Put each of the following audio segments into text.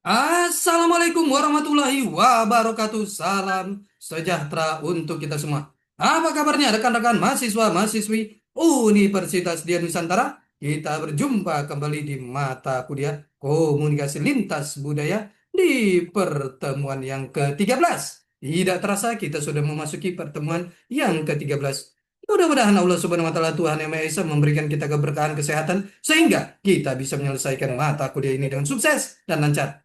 Assalamualaikum warahmatullahi wabarakatuh. Salam sejahtera untuk kita semua. Apa kabarnya rekan-rekan mahasiswa-mahasiswi Universitas Dian Nusantara? Kita berjumpa kembali di mata kuliah Komunikasi Lintas Budaya di pertemuan yang ke-13. Tidak terasa kita sudah memasuki pertemuan yang ke-13. Mudah-mudahan Allah Subhanahu wa taala Tuhan Yang Maha Esa memberikan kita keberkahan kesehatan sehingga kita bisa menyelesaikan mata kuliah ini dengan sukses dan lancar.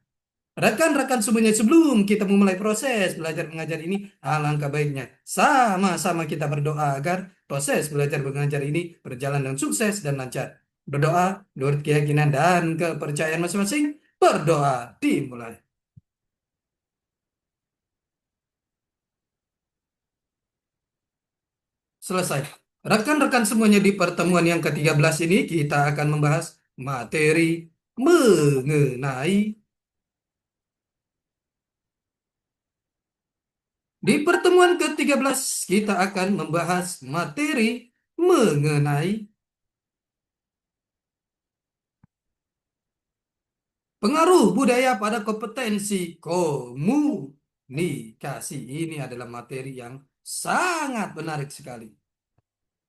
Rekan-rekan semuanya, sebelum kita memulai proses belajar mengajar ini, alangkah baiknya sama-sama kita berdoa agar proses belajar mengajar ini berjalan dengan sukses dan lancar. Berdoa menurut keyakinan dan kepercayaan masing-masing. Berdoa dimulai. Selesai. Rekan-rekan semuanya, di pertemuan yang ke-13 ini kita akan membahas materi mengenai Di pertemuan ke-13 kita akan membahas materi mengenai pengaruh budaya pada kompetensi komunikasi. Ini adalah materi yang sangat menarik sekali.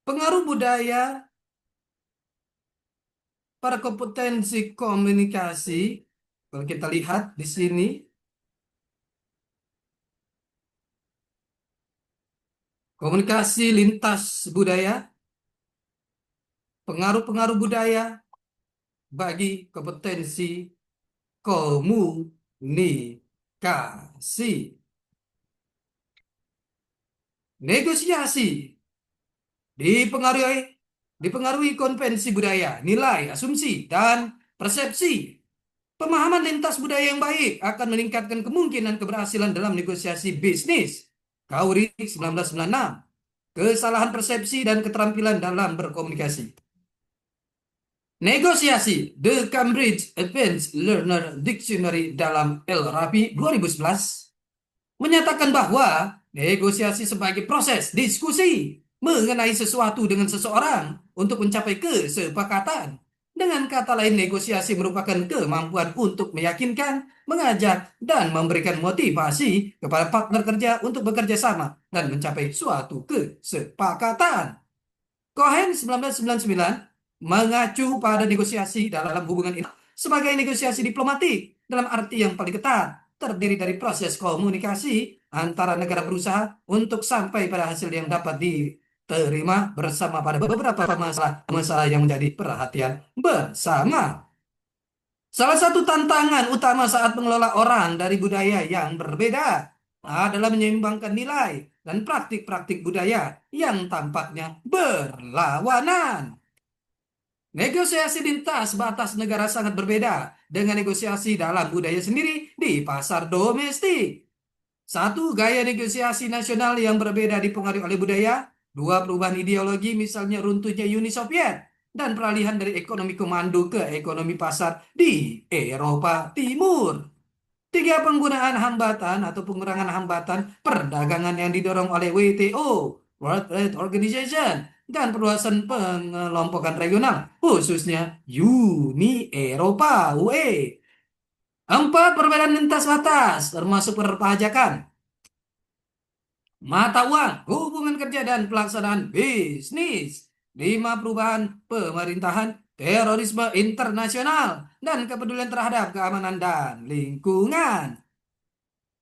Pengaruh budaya pada kompetensi komunikasi. Kalau kita lihat di sini, komunikasi lintas budaya, pengaruh-pengaruh budaya bagi kompetensi komunikasi. Negosiasi dipengaruhi dipengaruhi konvensi budaya, nilai, asumsi, dan persepsi. Pemahaman lintas budaya yang baik akan meningkatkan kemungkinan keberhasilan dalam negosiasi bisnis. Kauri 1996. Kesalahan persepsi dan keterampilan dalam berkomunikasi. Negosiasi The Cambridge Advanced Learner Dictionary dalam El Rapi 2011 menyatakan bahwa negosiasi sebagai proses diskusi mengenai sesuatu dengan seseorang untuk mencapai kesepakatan. Dengan kata lain, negosiasi merupakan kemampuan untuk meyakinkan, mengajak, dan memberikan motivasi kepada partner kerja untuk bekerja sama dan mencapai suatu kesepakatan. Cohen 1999 mengacu pada negosiasi dalam hubungan ini sebagai negosiasi diplomatik dalam arti yang paling ketat, terdiri dari proses komunikasi antara negara berusaha untuk sampai pada hasil yang dapat diterima bersama pada beberapa masalah yang menjadi perhatian bersama. Salah satu tantangan utama saat mengelola orang dari budaya yang berbeda adalah menyeimbangkan nilai dan praktik-praktik budaya yang tampaknya berlawanan. Negosiasi lintas batas negara sangat berbeda dengan negosiasi dalam budaya sendiri di pasar domestik. Satu, gaya negosiasi nasional yang berbeda dipengaruhi oleh budaya. Dua, perubahan ideologi, misalnya runtuhnya Uni Soviet dan peralihan dari ekonomi komando ke ekonomi pasar di Eropa Timur. Tiga, penggunaan hambatan atau pengurangan hambatan perdagangan yang didorong oleh WTO, World Trade Organization, dan perluasan pengelompokan regional, khususnya Uni Eropa, UE. Empat, perbedaan lintas batas, termasuk perpajakan, mata uang, hubungan kerja, dan pelaksanaan bisnis. Lima, perubahan pemerintahan, terorisme internasional, dan kepedulian terhadap keamanan dan lingkungan.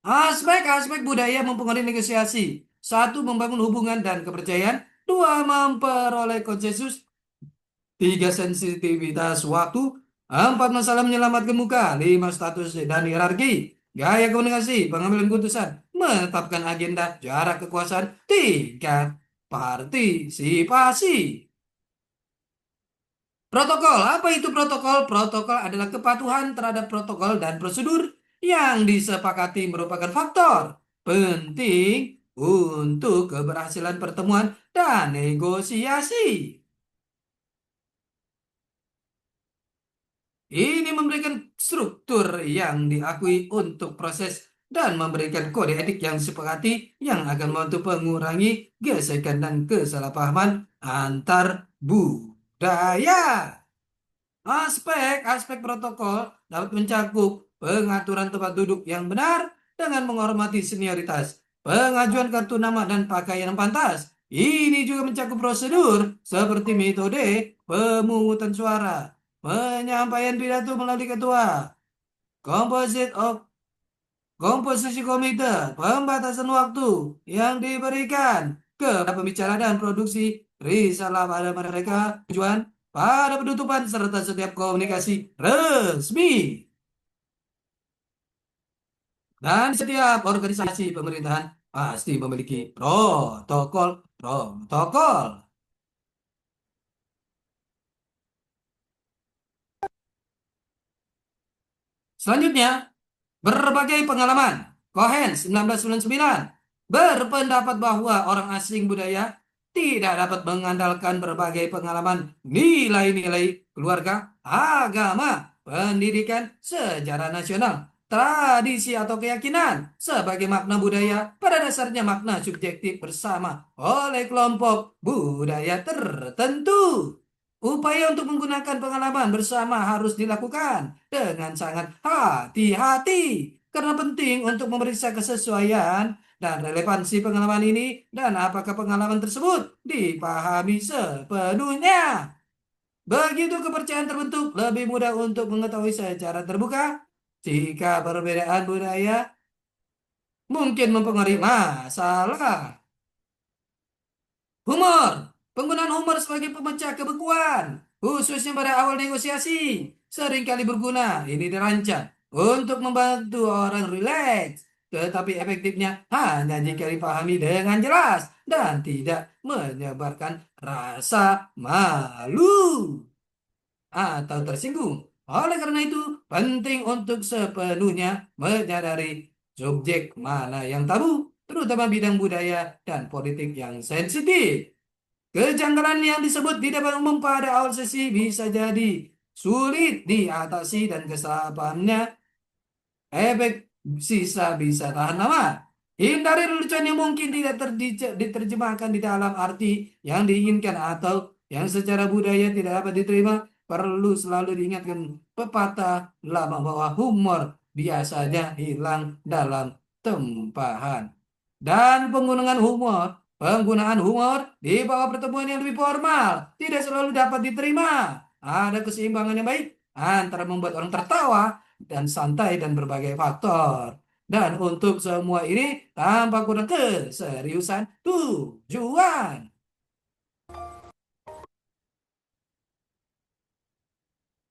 Aspek-aspek budaya mempengaruhi negosiasi. Satu, membangun hubungan dan kepercayaan. Dua, memperoleh konsensus. Tiga, sensitivitas waktu. Empat, masalah menyelamatkan muka. Lima, status dan hierarki. Gaya komunikasi, pengambilan keputusan, menetapkan agenda, jarak kekuasaan. Tiga, partisipasi. Protokol, apa itu protokol? Protokol adalah kepatuhan terhadap protokol dan prosedur yang disepakati merupakan faktor penting untuk keberhasilan pertemuan dan negosiasi. Ini memberikan struktur yang diakui untuk proses dan memberikan kode etik yang disepakati yang akan membantu mengurangi gesekan dan kesalahpahaman antar budaya. Aspek-aspek protokol dapat mencakup pengaturan tempat duduk yang benar dengan menghormati senioritas, pengajuan kartu nama dan pakaian yang pantas. Ini juga mencakup prosedur seperti metode pemungutan suara, penyampaian pidato melalui ketua, composite of komposisi komite, pembatasan waktu yang diberikan kepada pembicara dan produksi risalah pada mereka, tujuan pada penutupan serta setiap komunikasi resmi. Dan setiap organisasi pemerintahan pasti memiliki protokol. Selanjutnya, berbagai pengalaman. Cohen 1999 berpendapat bahwa orang asing budaya tidak dapat mengandalkan berbagai pengalaman nilai-nilai keluarga, agama, pendidikan, sejarah nasional, tradisi atau keyakinan sebagai makna budaya pada dasarnya makna subjektif bersama oleh kelompok budaya tertentu. Upaya untuk menggunakan pengalaman bersama harus dilakukan dengan sangat hati-hati karena penting untuk memeriksa kesesuaian dan relevansi pengalaman ini dan apakah pengalaman tersebut dipahami sepenuhnya. Begitu kepercayaan terbentuk, lebih mudah untuk mengetahui secara terbuka jika perbedaan budaya mungkin mempengaruhi masalah. Humor. Penggunaan humor sebagai pemecah kebekuan, khususnya pada awal negosiasi, seringkali berguna. Ini dirancang untuk membantu orang rileks, tetapi efektifnya hanya jika dipahami dengan jelas dan tidak menyebarkan rasa malu atau tersinggung. Oleh karena itu, penting untuk sepenuhnya menyadari subjek mana yang tabu, terutama bidang budaya dan politik yang sensitif. Kejanggalan yang disebut di depan umum pada awal sesi bisa jadi sulit diatasi dan kesalahpahamannya efek sisa bisa tahan lama. Hindari lelucon yang mungkin tidak diterjemahkan di dalam arti yang diinginkan atau yang secara budaya tidak dapat diterima. Perlu selalu diingatkan pepatah lama bahwa humor biasanya hilang dalam tempahan. Dan penggunaan humor di bawah pertemuan yang lebih formal tidak selalu dapat diterima. Ada keseimbangan yang baik antara membuat orang tertawa dan santai dan berbagai faktor. Dan untuk semua ini tanpa kurang keseriusan tujuan.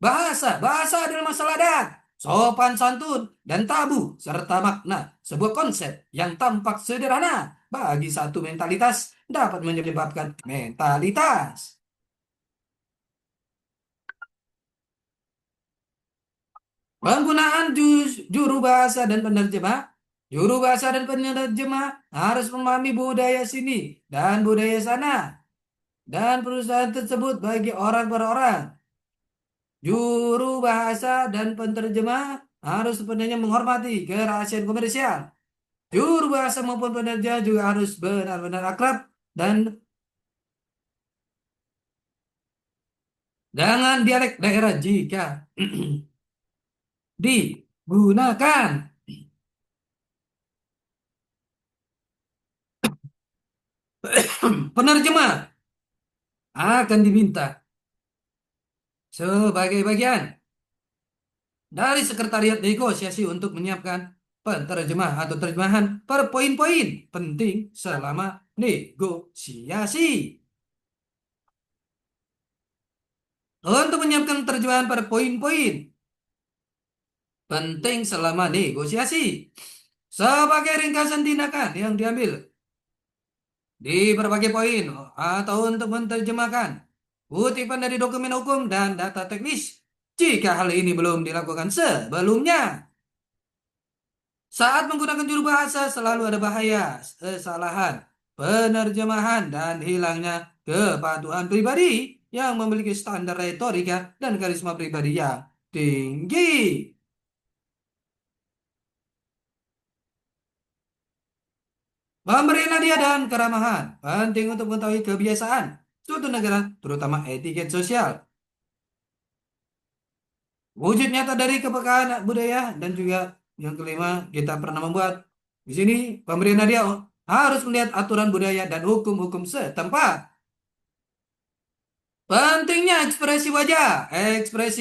Bahasa adalah masalah adat, sopan santun, dan tabu, serta makna. Sebuah konsep yang tampak sederhana bagi satu mentalitas dapat menyebabkan mentalitas. Penggunaan juru bahasa dan penerjemah. Juru bahasa dan penerjemah harus memahami budaya sini dan budaya sana dan perusahaan tersebut bagi orang per orang. Juru bahasa dan penerjemah harus sepenuhnya menghormati kerahasiaan komersial. Juru bahasa maupun penerjemah juga harus benar-benar akrab dan dengan dialek daerah jika digunakan. Penerjemah akan diminta sebagai bagian dari sekretariat negosiasi untuk menyiapkan penerjemah atau terjemahan per poin-poin penting selama negosiasi. Untuk menyiapkan terjemahan pada poin-poin penting selama negosiasi. Sebagai ringkasan tindakan yang diambil di berbagai poin atau untuk menerjemahkan kutipan dari dokumen hukum dan data teknis. Jika hal ini belum dilakukan sebelumnya, saat menggunakan juru bahasa selalu ada bahaya kesalahan penerjemahan dan hilangnya kepatuhan pribadi yang memiliki standar retorika dan karisma pribadi yang tinggi. Pemberian hadiah dan keramahan penting untuk mengetahui kebiasaan suatu negara, terutama etiket sosial. Wujud nyata dari kepekaan budaya dan juga yang kelima kita pernah membuat di sini pemberian hadiah harus melihat aturan budaya dan hukum-hukum setempat. Pentingnya ekspresi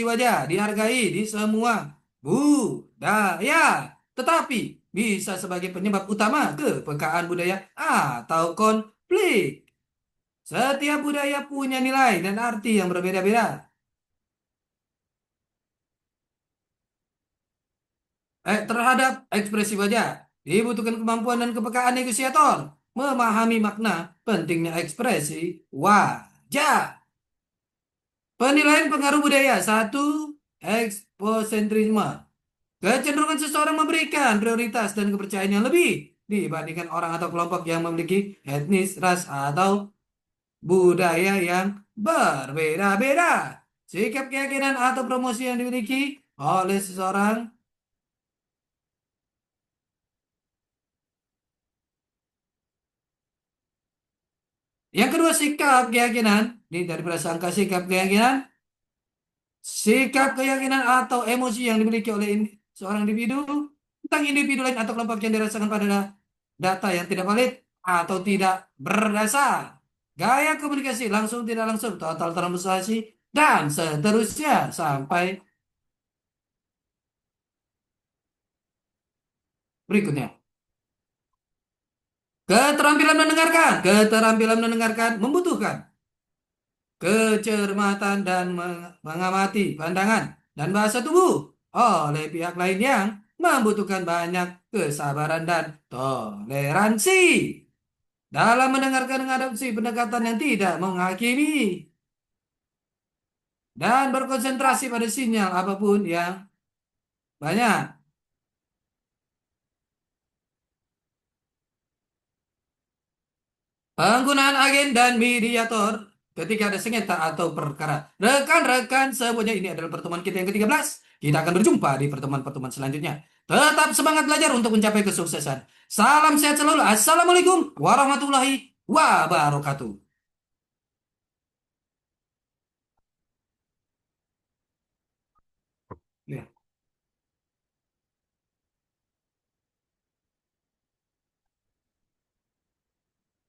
wajah dihargai di semua budaya, tetapi bisa sebagai penyebab utama kepekaan budaya atau konflik. Setiap budaya punya nilai dan arti yang berbeda-beda. Terhadap ekspresi wajah, dibutuhkan kemampuan dan kepekaan negosiator memahami makna pentingnya ekspresi wajah. Penilaian pengaruh budaya. Satu, eksposentrisme. Kecenderungan seseorang memberikan prioritas dan kepercayaan yang lebih dibandingkan orang atau kelompok yang memiliki etnis, ras, atau budaya yang berbeda-beda. Sikap keyakinan atau promosi yang dimiliki oleh seseorang. Yang kedua, sikap keyakinan. Ini dari prasangka sikap keyakinan. Sikap keyakinan atau emosi yang dimiliki oleh seorang individu tentang individu lain atau kelompok yang dirasakan pada data yang tidak valid atau tidak berdasar. Gaya komunikasi langsung tidak langsung, total translasi, dan seterusnya sampai berikutnya. Keterampilan mendengarkan. Keterampilan mendengarkan membutuhkan kecermatan dan mengamati pandangan dan bahasa tubuh oleh pihak lain yang membutuhkan banyak kesabaran dan toleransi dalam mendengarkan mengadopsi pendekatan yang tidak menghakimi dan berkonsentrasi pada sinyal apapun yang banyak. Penggunaan agen dan mediator ketika ada sengketa atau perkara. Rekan-rekan semuanya, ini adalah pertemuan kita yang ke-13. Kita akan berjumpa di pertemuan-pertemuan selanjutnya. Tetap semangat belajar untuk mencapai kesuksesan. Salam sehat selalu. Assalamualaikum warahmatullahi wabarakatuh.